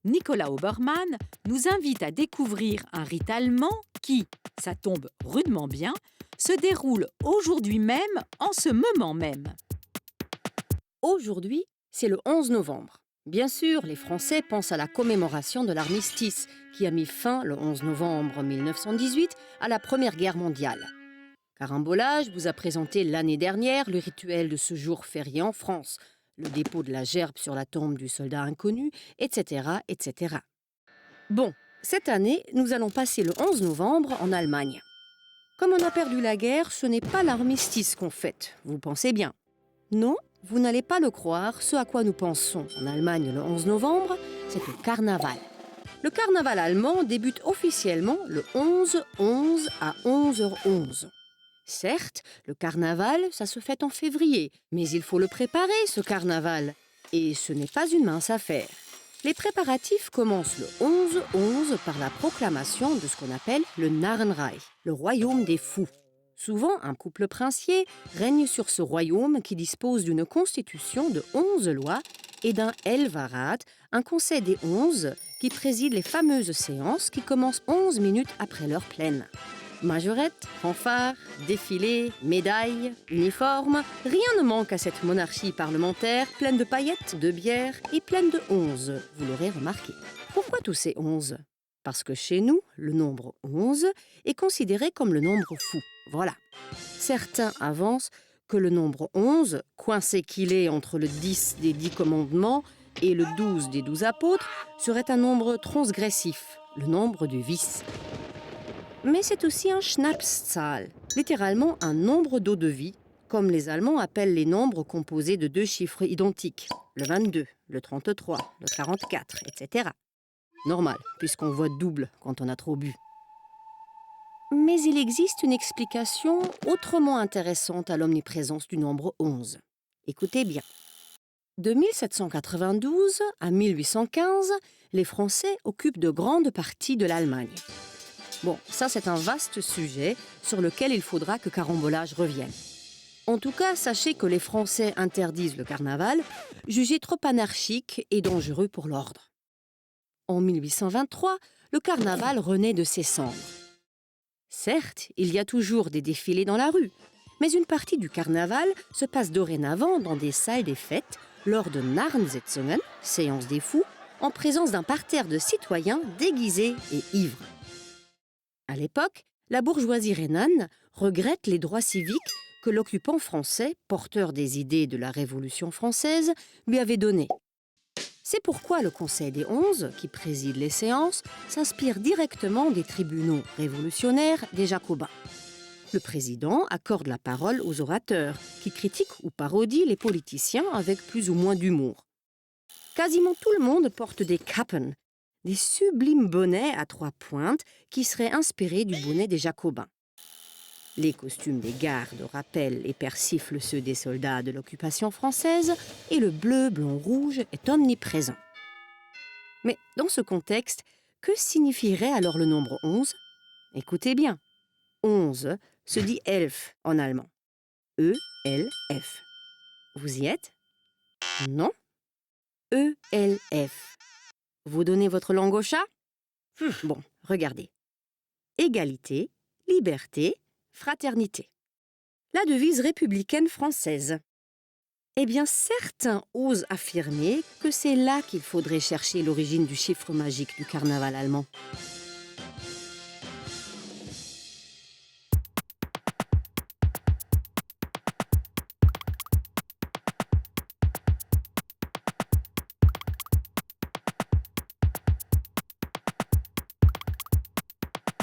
Nicolas Obermann nous invite à découvrir un rite allemand qui, ça tombe rudement bien, se déroule aujourd'hui même, en ce moment même. Aujourd'hui, c'est le 11 novembre. Bien sûr, les Français pensent à la commémoration de l'armistice qui a mis fin le 11 novembre 1918 à la Première Guerre mondiale. Carambolage vous a présenté l'année dernière le rituel de ce jour férié en France, le dépôt de la gerbe sur la tombe du soldat inconnu, etc., etc. Bon, cette année, nous allons passer le 11 novembre en Allemagne. Comme on a perdu la guerre, ce n'est pas l'armistice qu'on fête, vous pensez bien. Non, vous n'allez pas le croire, ce à quoi nous pensons en Allemagne le 11 novembre, c'est le carnaval. Le carnaval allemand débute officiellement le 11-11 à 11h11. Certes, le carnaval, ça se fête en février, mais il faut le préparer, ce carnaval. Et ce n'est pas une mince affaire. Les préparatifs commencent le 11-11 par la proclamation de ce qu'on appelle le Narrenreich, le royaume des fous. Souvent, un couple princier règne sur ce royaume qui dispose d'une constitution de 11 lois et d'un Elvarat, un conseil des 11 qui préside les fameuses séances qui commencent 11 minutes après l'heure pleine. Majorette, fanfare, défilé, médailles, uniformes, rien ne manque à cette monarchie parlementaire pleine de paillettes, de bière et pleine de 11, vous l'aurez remarqué. Pourquoi tous ces 11 ? Parce que chez nous, le nombre 11 est considéré comme le nombre fou. Voilà. Certains avancent que le nombre 11, coincé qu'il est entre le 10 des 10 commandements et le 12 des 12 apôtres, serait un nombre transgressif, le nombre du vice. Mais c'est aussi un Schnapszahl, littéralement un nombre d'eau-de-vie, comme les Allemands appellent les nombres composés de deux chiffres identiques, le 22, le 33, le 44, etc. Normal, puisqu'on vote double quand on a trop bu. Mais il existe une explication autrement intéressante à l'omniprésence du nombre 11. Écoutez bien. De 1792 à 1815, les Français occupent de grandes parties de l'Allemagne. Bon, ça c'est un vaste sujet sur lequel il faudra que Carambolage revienne. En tout cas, sachez que les Français interdisent le carnaval, jugé trop anarchique et dangereux pour l'ordre. En 1823, le carnaval renaît de ses cendres. Certes, il y a toujours des défilés dans la rue, mais une partie du carnaval se passe dorénavant dans des salles des fêtes lors de Narrensitzungen, séances des fous, en présence d'un parterre de citoyens déguisés et ivres. À l'époque, la bourgeoisie rhénane regrette les droits civiques que l'occupant français, porteur des idées de la Révolution française, lui avait donnés. C'est pourquoi le Conseil des 11, qui préside les séances, s'inspire directement des tribunaux révolutionnaires des Jacobins. Le président accorde la parole aux orateurs, qui critiquent ou parodient les politiciens avec plus ou moins d'humour. Quasiment tout le monde porte des Kappen, des sublimes bonnets à 3 pointes qui seraient inspirés du bonnet des Jacobins. Les costumes des gardes rappellent et persiflent ceux des soldats de l'occupation française et le bleu, blanc, rouge est omniprésent. Mais dans ce contexte, que signifierait alors le nombre 11 ? Écoutez bien, 11 se dit elf en allemand. E-L-F. Vous y êtes ? Non ? E-L-F. Vous donnez votre langue au chat ? Bon, regardez. Égalité, liberté, fraternité. La devise républicaine française. Eh bien, certains osent affirmer que c'est là qu'il faudrait chercher l'origine du chiffre magique du carnaval allemand.